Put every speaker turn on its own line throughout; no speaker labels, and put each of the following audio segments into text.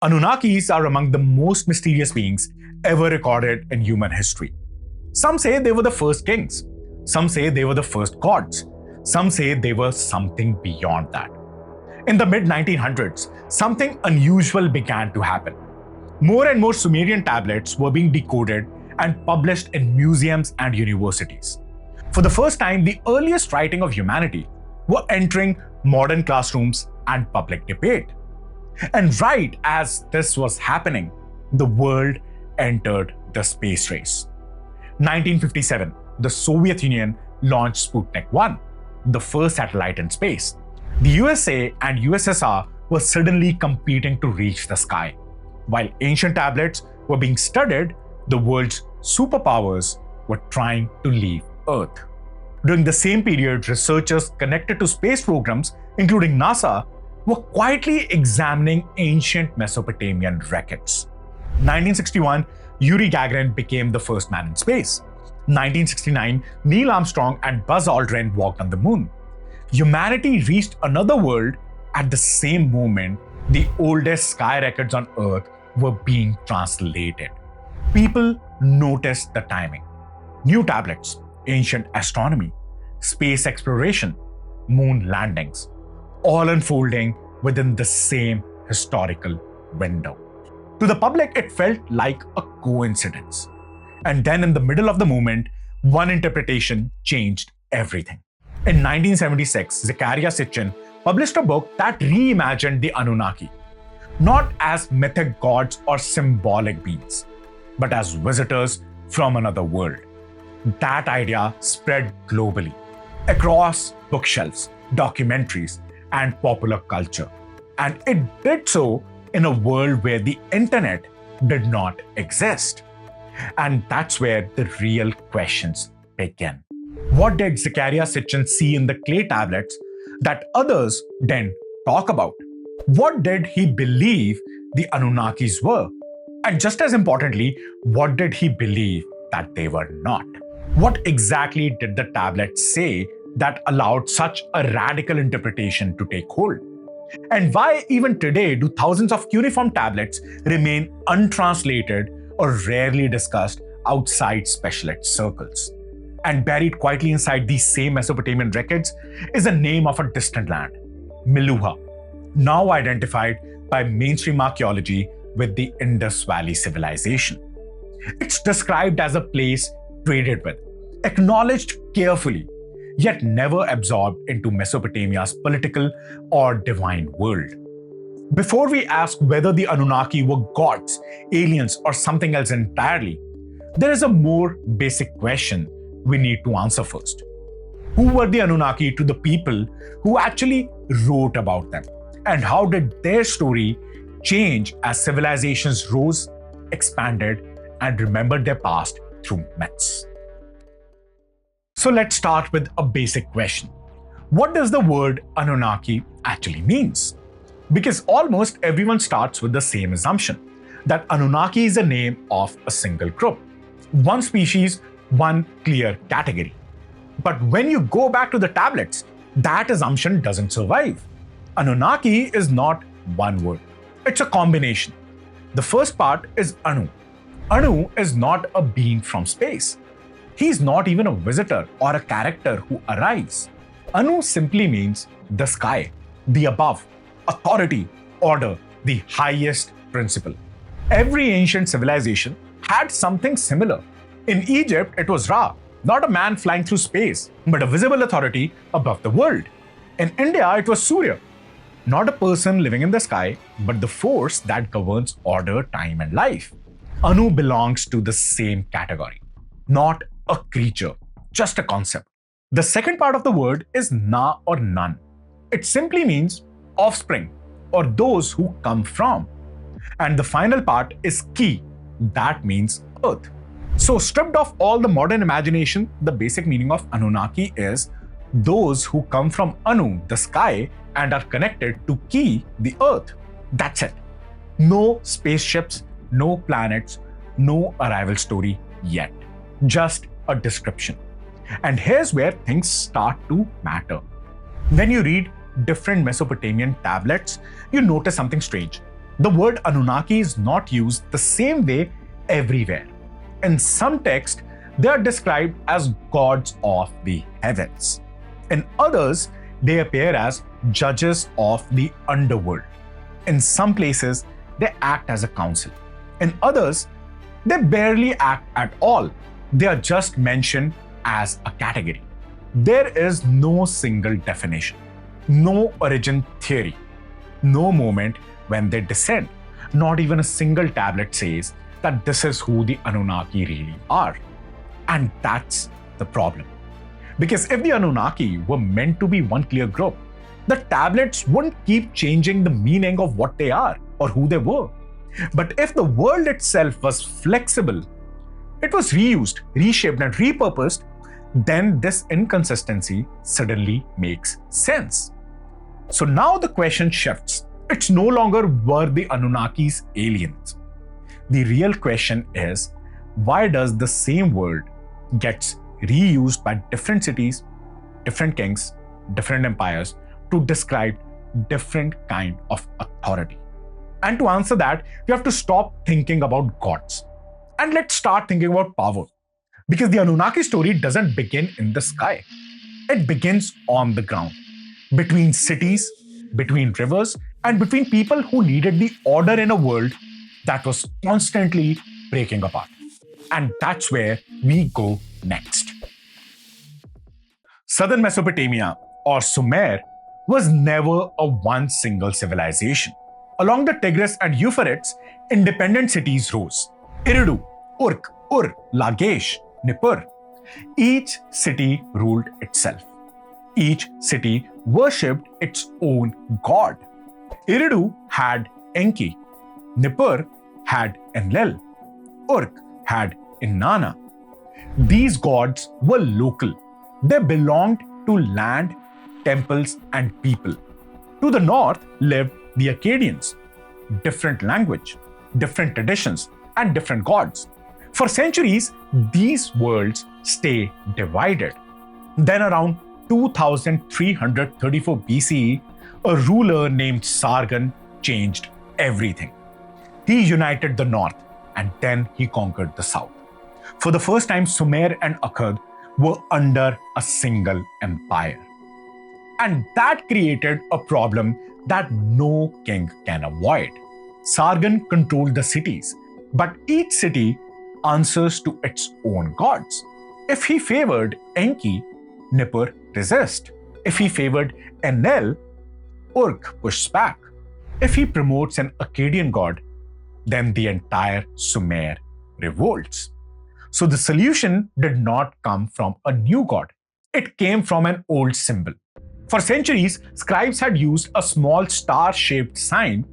Anunnakis are among the most mysterious beings ever recorded in human history. Some say they were the first kings. Some say they were the first gods. Some say they were something beyond that. In the mid-1900s, something unusual began to happen. More and more Sumerian tablets were being decoded and published in museums and universities. For the first time, the earliest writing of humanity were entering modern classrooms and public debate. And right as this was happening, the world entered the space race. 1957, the Soviet Union launched Sputnik 1, the first satellite in space. The USA and USSR were suddenly competing to reach the sky. While ancient tablets were being studied, the world's superpowers were trying to leave Earth. During the same period, researchers connected to space programs, including NASA, were quietly examining ancient Mesopotamian records. 1961, Yuri Gagarin became the first man in space. 1969, Neil Armstrong and Buzz Aldrin walked on the moon. Humanity reached another world at the same moment the oldest sky records on Earth were being translated. People noticed the timing. New tablets, ancient astronomy, space exploration, moon landings, all unfolding within the same historical window. To the public, it felt like a coincidence. And then in the middle of the moment, one interpretation changed everything. In 1976, Zecharia Sitchin published a book that reimagined the Anunnaki, not as mythic gods or symbolic beings, but as visitors from another world. That idea spread globally, across bookshelves, documentaries, and popular culture. And it did so in a world where the internet did not exist. And that's where the real questions begin. What did Zecharia Sitchin see in the clay tablets that others didn't talk about? What did he believe the Anunnakis were? And just as importantly, what did he believe that they were not? What exactly did the tablets say that allowed such a radical interpretation to take hold? And why even today do thousands of cuneiform tablets remain untranslated or rarely discussed outside specialist circles? And buried quietly inside these same Mesopotamian records is the name of a distant land, Meluha, now identified by mainstream archaeology with the Indus Valley civilization. It's described as a place traded with, acknowledged carefully, yet never absorbed into Mesopotamia's political or divine world. Before we ask whether the Anunnaki were gods, aliens, or something else entirely, there is a more basic question we need to answer first. Who were the Anunnaki to the people who actually wrote about them? And how did their story change as civilizations rose, expanded, and remembered their past through myths? So let's start with a basic question. What does the word Anunnaki actually means? Because almost everyone starts with the same assumption, that Anunnaki is a name of a single group, one species, one clear category. But when you go back to the tablets, that assumption doesn't survive. Anunnaki is not one word. It's a combination. The first part is Anu. Anu is not a being from space. He's not even a visitor or a character who arrives. Anu simply means the sky, the above, authority, order, the highest principle. Every ancient civilization had something similar. In Egypt, it was Ra, not a man flying through space, but a visible authority above the world. In India, it was Surya, not a person living in the sky, but the force that governs order, time, and life. Anu belongs to the same category, not a creature, just a concept. The second part of the word is Na or none. It simply means offspring or those who come from. And the final part is Ki, that means earth. So stripped of all the modern imagination, the basic meaning of Anunnaki is those who come from Anu, the sky, and are connected to Ki, the earth. That's it. No spaceships, no planets, no arrival story yet. Just a description. And here's where things start to matter. When you read different Mesopotamian tablets, you notice something strange. The word Anunnaki is not used the same way everywhere. In some texts, they are described as gods of the heavens. In others, they appear as judges of the underworld. In some places, they act as a council. In others, they barely act at all. They are just mentioned as a category. There is no single definition, no origin theory, no moment when they descend. Not even a single tablet says that this is who the Anunnaki really are. And that's the problem. Because if the Anunnaki were meant to be one clear group, the tablets wouldn't keep changing the meaning of what they are or who they were. But if the world itself was flexible, it was reused, reshaped, and repurposed, then this inconsistency suddenly makes sense. So now the question shifts. It's no longer were the Anunnakis aliens. The real question is, why does the same word gets reused by different cities, different kings, different empires to describe different kind of authority? And to answer that, we have to stop thinking about gods and let's start thinking about power. Because the Anunnaki story doesn't begin in the sky. It begins on the ground, between cities, between rivers, and between people who needed the order in a world that was constantly breaking apart. And that's where we go next. Southern Mesopotamia, or Sumer, was never a one single civilization. Along the Tigris and Euphrates, independent cities rose. Eridu, Urk, Ur, Lagesh, Nippur. Each city ruled itself. Each city worshipped its own god. Eridu had Enki. Nippur had Enlil. Urk had Inanna. These gods were local. They belonged to land, temples, and people. To the north lived the Akkadians. Different language, different traditions, and different gods. For centuries, these worlds stay divided. Then around 2334 BCE, a ruler named Sargon changed everything. He united the north and then he conquered the south. For the first time, Sumer and Akkad were under a single empire. And that created a problem that no king can avoid. Sargon controlled the cities, but each city answers to its own gods. If he favored Enki, Nippur resist. If he favored Enlil, Urk pushes back. If he promotes an Akkadian god, then the entire Sumer revolts. So the solution did not come from a new god. It came from an old symbol. For centuries, scribes had used a small star-shaped sign,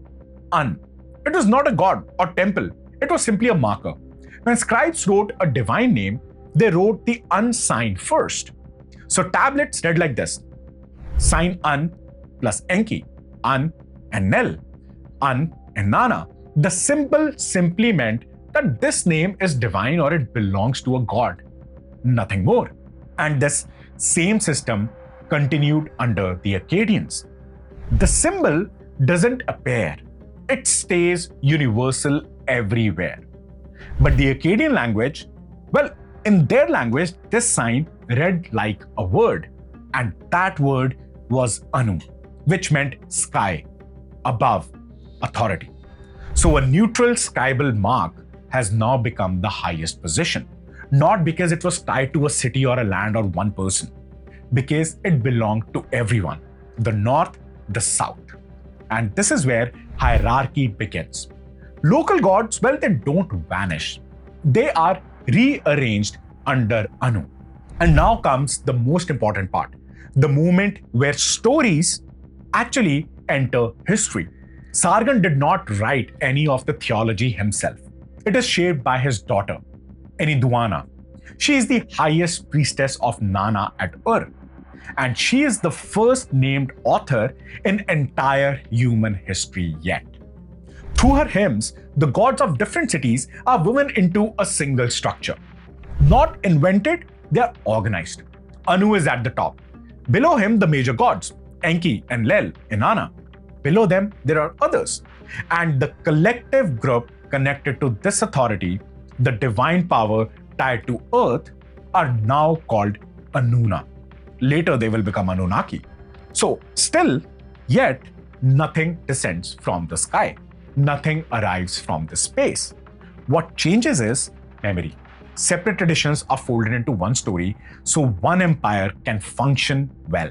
An. It was not a god or temple. It was simply a marker. When scribes wrote a divine name, they wrote the An sign first. So tablets read like this: sign An plus Enki, An Enlil, An Inanna. The symbol simply meant that this name is divine or it belongs to a god, nothing more. And this same system continued under the Akkadians. The symbol doesn't appear, it stays universal everywhere. But the Akkadian language, well, in their language, this sign read like a word, and that word was Anu, which meant sky, above, authority. So a neutral scribal mark has now become the highest position, not because it was tied to a city or a land or one person, because it belonged to everyone, the north, the south. And this is where hierarchy begins. Local gods, well, they don't vanish. They are rearranged under Anu. And now comes the most important part, the moment where stories actually enter history. Sargon did not write any of the theology himself. It is shaped by his daughter, Enkiduanna. She is the highest priestess of Nana at Ur, and she is the first named author in entire human history yet. Through her hymns, the gods of different cities are woven into a single structure. Not invented, they are organized. Anu is at the top. Below him, the major gods, Enki, Enlil, Inanna. below them, there are others. And the collective group connected to this authority, the divine power tied to earth, are now called Anunna. Later, they will become Anunnaki. So, still, yet, nothing descends from the sky. Nothing arrives from the space. What changes is memory. Separate traditions are folded into one story so one empire can function well.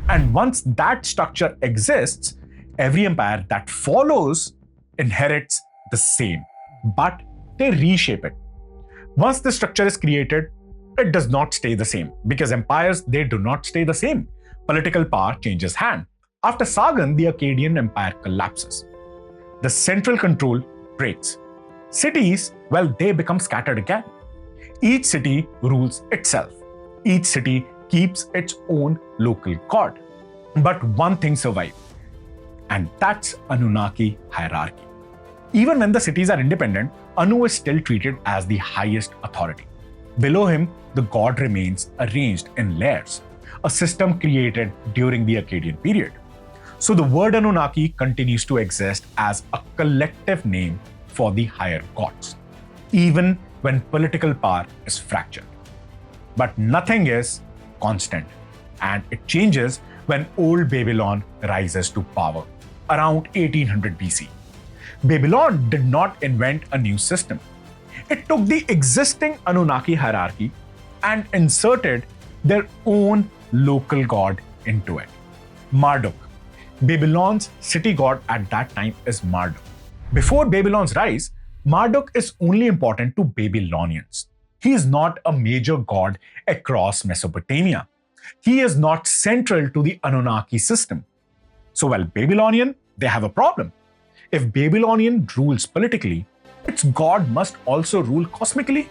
And once that structure exists, every empire that follows inherits the same, but they reshape it. Once the structure is created, it does not stay the same because empires, they do not stay the same. Political power changes hand. After Sargon, the Akkadian Empire collapses. The central control breaks. Cities, well, they become scattered again. Each city rules itself. Each city keeps its own local god. But one thing survives, and that's Anunnaki hierarchy. Even when the cities are independent, Anu is still treated as the highest authority. Below him, the god remains arranged in layers, a system created during the Akkadian period. So the word Anunnaki continues to exist as a collective name for the higher gods, even when political power is fractured. But nothing is constant, and it changes when Old Babylon rises to power around 1800 BC. Babylon did not invent a new system. It took the existing Anunnaki hierarchy and inserted their own local god into it. Marduk. Babylon's city god at that time is Marduk. Before Babylon's rise, Marduk is only important to Babylonians. He is not a major god across Mesopotamia. He is not central to the Anunnaki system. So while Babylonian, they have a problem. If Babylonian rules politically, its god must also rule cosmically.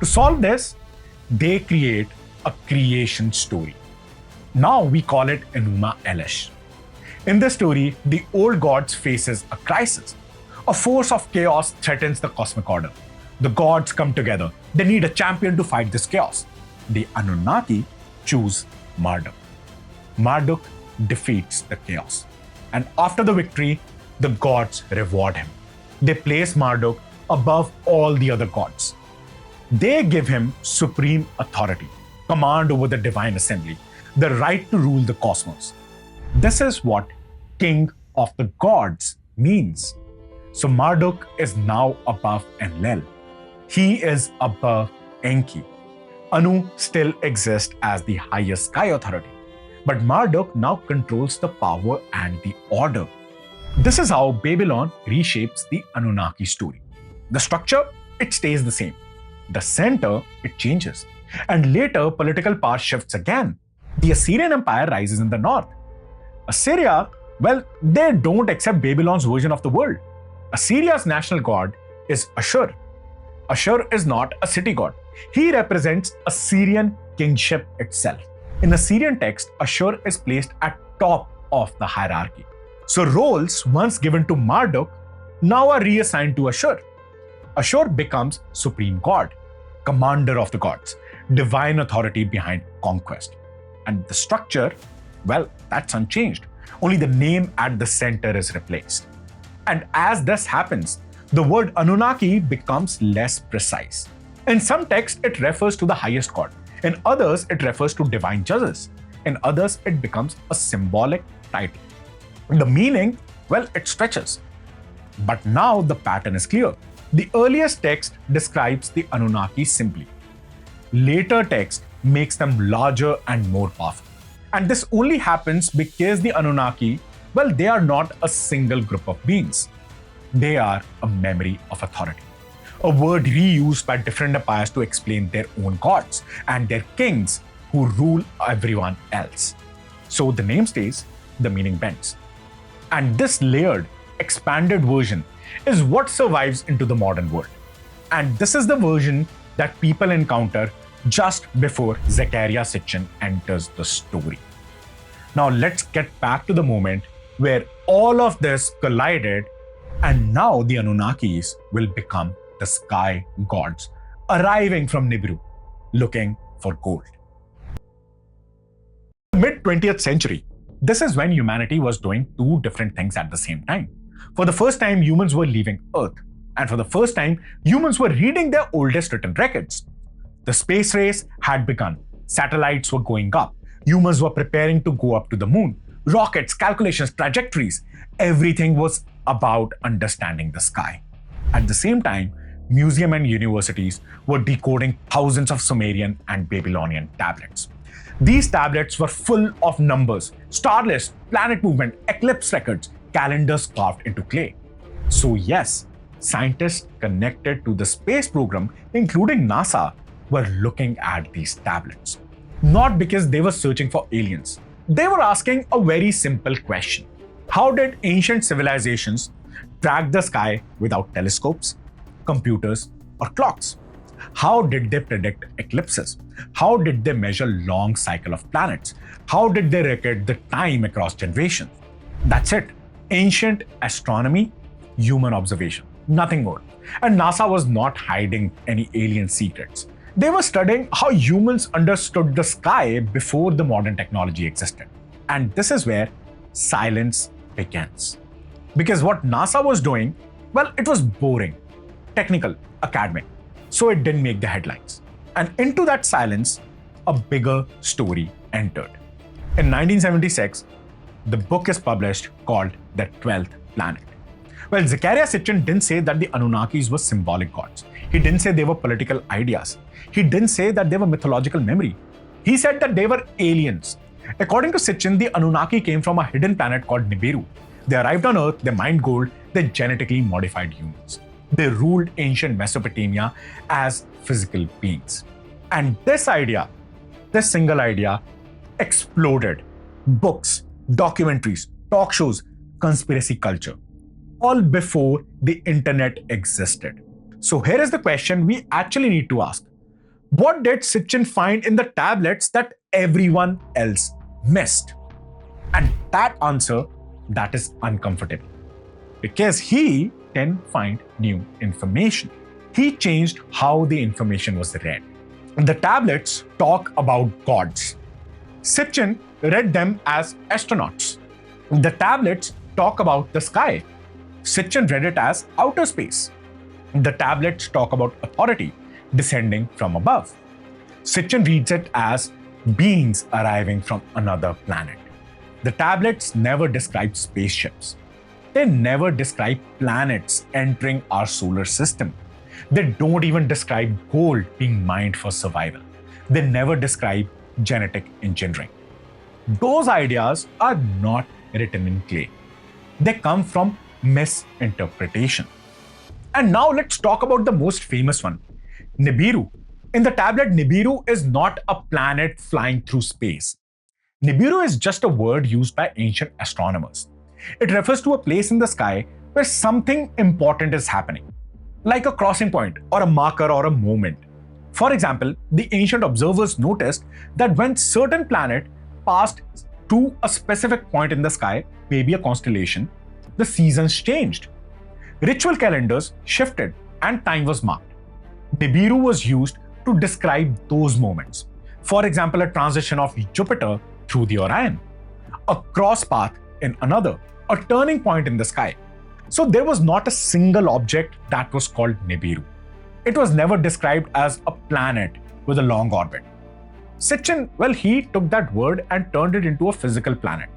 To solve this, they create a creation story. Now we call it Enuma Elish. In this story, the old gods faces a crisis. A force of chaos threatens the cosmic order. The gods come together. They need a champion to fight this chaos. The Anunnaki choose Marduk. Marduk defeats the chaos. And after the victory, the gods reward him. They place Marduk above all the other gods. They give him supreme authority, command over the divine assembly, the right to rule the cosmos. This is what King of the Gods means. So Marduk is now above Enlil. He is above Enki. Anu still exists as the highest sky authority, but Marduk now controls the power and the order. This is how Babylon reshapes the Anunnaki story. The structure, it stays the same. The center, it changes. And later, political power shifts again. The Assyrian Empire rises in the north. Assyria, well, they don't accept Babylon's version of the world. Assyria's national god is ASHUR. ASHUR is not a city god. He represents Assyrian kingship itself. In Assyrian text, ASHUR is placed at top of the hierarchy. So roles once given to Marduk now are reassigned to ASHUR. ASHUR becomes supreme god, commander of the gods, divine authority behind conquest. And the structure, well, that's unchanged. Only the name at the center is replaced. And as this happens, the word Anunnaki becomes less precise. In some texts, it refers to the highest god. In others, it refers to divine judges. In others, it becomes a symbolic title. The meaning, well, it stretches. But now the pattern is clear. The earliest text describes the Anunnaki simply. Later text makes them larger and more powerful. And this only happens because the Anunnaki, well, they are not a single group of beings. They are a memory of authority. A word reused by different empires to explain their own gods and their kings who rule everyone else. So the name stays, the meaning bends. And this layered, expanded version is what survives into the modern world. And this is the version that people encounter just before Zecharia Sitchin enters the story. Now let's get back to the moment where all of this collided, and now the Anunnakis will become the sky gods, arriving from NIBIRU, looking for gold. In the mid-20th century, This is when humanity was doing two different things at the same time. For the first time, humans were leaving Earth. And for the first time, humans were reading their oldest written records. The space race had begun. Satellites were going up. Humans were preparing to go up to the moon. Rockets, calculations, trajectories. Everything was about understanding the sky. At the same time, museums and universities were decoding thousands of Sumerian and Babylonian tablets. These tablets were full of numbers, star lists, planet movement, eclipse records, calendars carved into clay. So yes, scientists connected to the space program, including NASA, were looking at these tablets. Not because they were searching for aliens. They were asking a very simple question. How did ancient civilizations track the sky without telescopes, computers, or clocks? How did they predict eclipses? How did they measure long cycle of planets? How did they record the time across generations? That's it. Ancient astronomy, human observation, nothing more. And NASA was not hiding any alien secrets. They were studying how humans understood the sky before the modern technology existed. And this is where silence begins. Because what NASA was doing, well, it was boring, technical, academic. So it didn't make the headlines. And into that silence, a bigger story entered. In 1976, the book is published called The 12th Planet. Well, Zecharia Sitchin didn't say that the Anunnakis were symbolic gods. He didn't say they were political ideas. He didn't say that they were mythological memory. He said that they were aliens. According to Sitchin, the Anunnaki came from a hidden planet called NIBIRU. They arrived on Earth, they mined gold, they genetically modified humans. They ruled ancient Mesopotamia as physical beings. And this idea, this single idea, exploded. Books, documentaries, talk shows, conspiracy culture, all before the internet existed. So here is the question we actually need to ask. What did Sitchin find in the tablets that everyone else missed? And that answer, that is uncomfortable. Because he didn't find new information. He changed how the information was read. The tablets talk about gods. Sitchin read them as astronauts. The tablets talk about the sky. Sitchin read it as outer space. The tablets talk about authority descending from above. Sitchin reads it as beings arriving from another planet. The tablets never describe spaceships. They never describe planets entering our solar system. They don't even describe gold being mined for survival. They never describe genetic engineering. Those ideas are not written in clay. They come from misinterpretation. And now let's talk about the most famous one, NIBIRU. In the tablet, NIBIRU is not a planet flying through space. NIBIRU is just a word used by ancient astronomers. It refers to a place in the sky where something important is happening, like a crossing point or a marker or a moment. For example, the ancient observers noticed that when certain planet passed to a specific point in the sky, maybe a constellation, the seasons changed. Ritual calendars shifted and time was marked. NIBIRU was used to describe those moments. For example, a transition of Jupiter through the Orion, a cross path in another, a turning point in the sky. So there was not a single object that was called NIBIRU. It was never described as a planet with a long orbit. Sitchin, well, he took that word and turned it into a physical planet.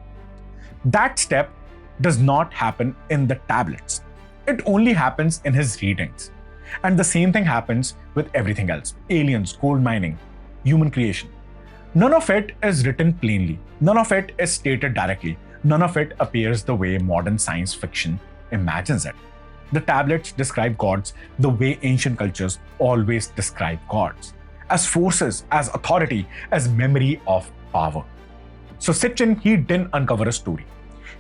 That step does not happen in the tablets. It only happens in his readings. And the same thing happens with everything else. Aliens, gold mining, human creation. None of it is written plainly. None of it is stated directly. None of it appears the way modern science fiction imagines it. The tablets describe gods the way ancient cultures always describe gods. As forces, as authority, as memory of power. So Sitchin, he didn't uncover a story.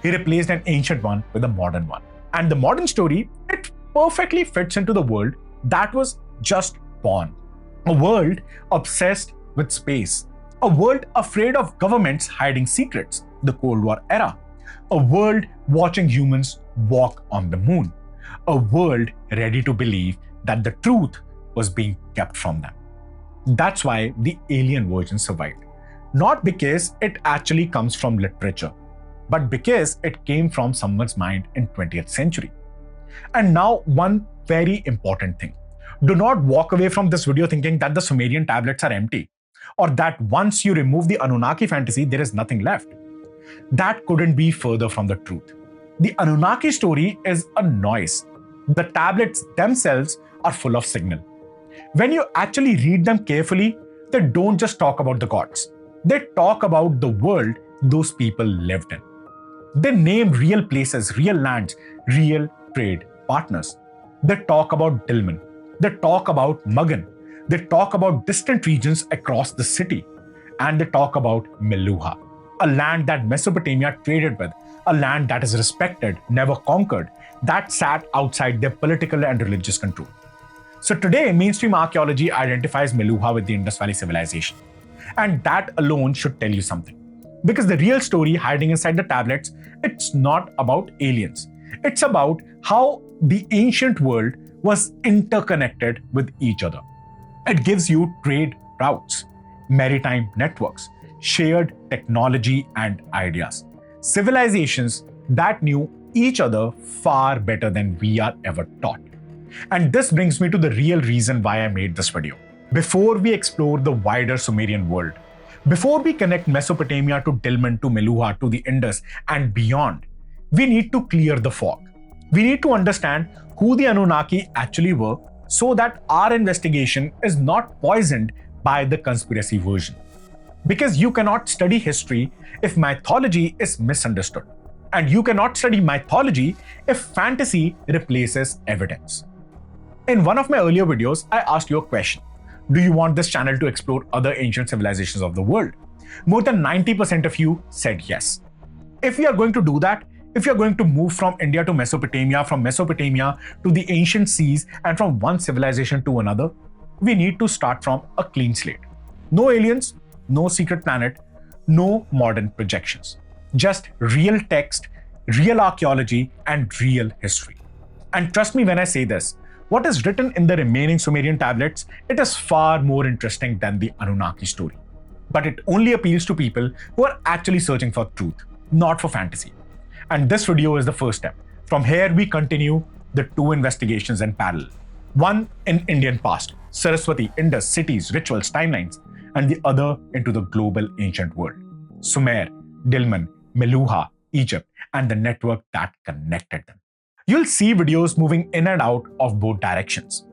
He replaced an ancient one with a modern one. And the modern story, it perfectly fits into the world that was just born. A world obsessed with space. A world afraid of governments hiding secrets, the Cold War era. A world watching humans walk on the moon. A world ready to believe that the truth was being kept from them. That's why the alien version survived. Not because it actually comes from literature, but because it came from someone's mind in 20th century. And now one very important thing. Do not walk away from this video thinking that the Sumerian tablets are empty, or that once you remove the Anunnaki fantasy, there is nothing left. That couldn't be further from the truth. The Anunnaki story is a noise. The tablets themselves are full of signal. When you actually read them carefully, they don't just talk about the gods. They talk about the world those people lived in. They name real places, real lands, real trade partners. They talk about Dilmun. They talk about Magan. They talk about distant regions across the city. And they talk about Meluha, a land that Mesopotamia traded with, a land that is respected, never conquered, that sat outside their political and religious control. So today, mainstream archaeology identifies Meluha with the Indus Valley civilization. And that alone should tell you something. Because the real story hiding inside the tablets, it's not about aliens. It's about how the ancient world was interconnected with each other. It gives you trade routes, maritime networks, shared technology and ideas. Civilizations that knew each other far better than we are ever taught. And this brings me to the real reason why I made this video. Before we explore the wider Sumerian world, before we connect Mesopotamia to Dilmun, to Meluha, to the Indus and beyond, we need to clear the fog. We need to understand who the Anunnaki actually were so that our investigation is not poisoned by the conspiracy version. Because you cannot study history if mythology is misunderstood. And you cannot study mythology if fantasy replaces evidence. In one of my earlier videos, I asked you a question. Do you want this channel to explore other ancient civilizations of the world? More than 90% of you said yes. If we are going to do that, if you're going to move from India to Mesopotamia, from Mesopotamia to the ancient seas, and from one civilization to another, we need to start from a clean slate. No aliens, no secret planet, no modern projections. Just real text, real archaeology, and real history. And trust me when I say this, what is written in the remaining Sumerian tablets, it is far more interesting than the Anunnaki story. But it only appeals to people who are actually searching for truth, not for fantasy. And this video is the first step. From here, we continue the two investigations in parallel. One in Indian past, Saraswati, Indus, cities, rituals, timelines, and the other into the global ancient world. Sumer, Dilmun, Meluha, Egypt, and the network that connected them. You'll see videos moving in and out of both directions.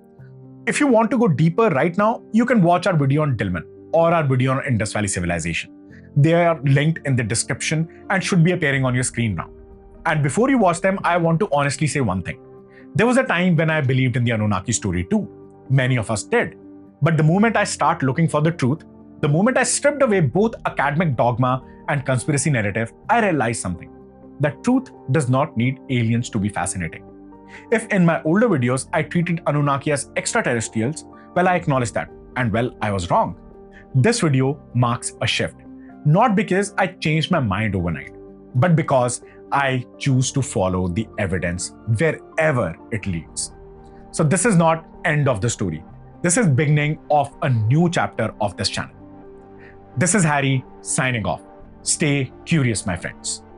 If you want to go deeper right now, you can watch our video on Dilmun or our video on Indus Valley civilization. They are linked in the description and should be appearing on your screen now. And before you watch them, I want to honestly say one thing. There was a time when I believed in the Anunnaki story too. Many of us did. But the moment I start looking for the truth, the moment I stripped away both academic dogma and conspiracy narrative, I realized something. That truth does not need aliens to be fascinating. If in my older videos I treated Anunnaki as extraterrestrials, well, I acknowledge that. And well, I was wrong. This video marks a shift. Not because I changed my mind overnight, but because I choose to follow the evidence wherever it leads. So this is not end of the story. This is beginning of a new chapter of this channel. This is Harry signing off. Stay curious, my friends.